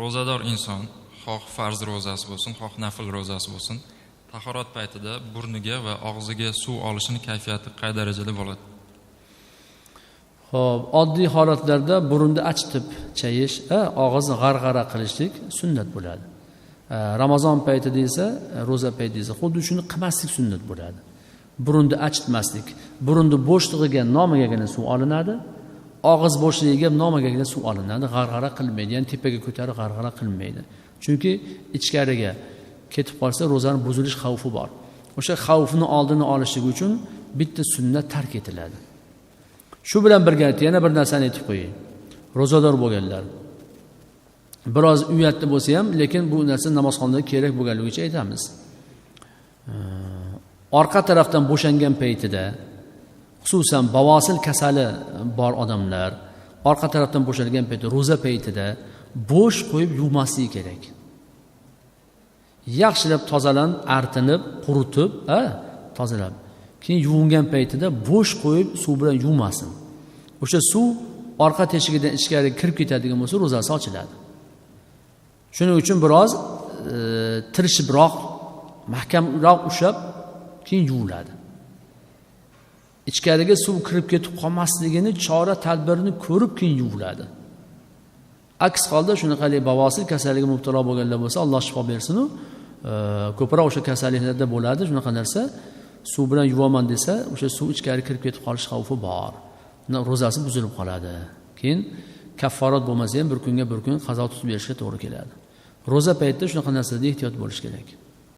Ro'zador inson, xoh farz ro'zasi bo'lsin, xoh nafl ro'zasi bo'lsin, tahorat paytida burniga va og'ziga suv olishning kayfiyati qay darajada bo'ladi? Xo'p, oddiy holatlarda burunni achitib chayish, og'izni g'arg'ara qilishlik sunnat bo'ladi. Ramazon paytida esa, ro'za paytida esa xuddi shuni qilmaslik sunnat bo'ladi. Burunni achitmaslik, burunni bo'shlig'iga nomigagina suv olinadi, og'iz bo'shligiga nomigagina suv olinadi, g'arg'ara qilmaydi, ya'ni tepaga ko'tarib g'arg'ara qilmaydi. Chunki ichkariga ketib qolsa ro'zaning buzilish xavfi bor. O'sha xavfni oldini olishlik uchun bitta sunnat tark etiladi. Shu bilan birga yana bir narsani aytib qo'ying. Ro'zador bo'lganlar biroz uyatli bo'lsa ham, lekin bu narsa namozxonada kerak bo'lganligicha aytamiz. Orqa tarafdan bo'shangan paytida, xususan bavosil kasali bor odamlar orqa tarafdan bo'shalgan paytda, ro'za paytida bo'sh qo'yib yuvmasligi kerak. Yaxshilab tozalanib, artinib, quritib, tozalab, keyin yuvingan paytida bo'sh qo'yib suv bilan yuvmasin. O'sha suv orqa teshigidan ichkariga kirib ketadigan bo'lsa, ro'zasi ochiladi. Shuning uchun biroz tirishibroq, mahkamroq ushlab keyin yuviladi. Ichkariga suv kirib ketib qolmasligini chora tadbirini ko'rib keyin yuviladi. Aks holda shunaqalik bavosil kasalligiga mubtalo bo'lganlar bo'lsa, Alloh shifo bersin, ko'proq o'sha kasalliklarda bo'ladi. Shunaqa narsa suv bilan yuvaman desa, o'sha suv ichkariga kirib ketib qolish xavfi bor. Ro'zasi buzilib qoladi. Keyin kafforat bo'lmasa ham bir kunga bir kun qazo tutib berishga to'g'ri keladi. Ro'za paytida shunaqa narsalarga ehtiyot bo'lish kerak.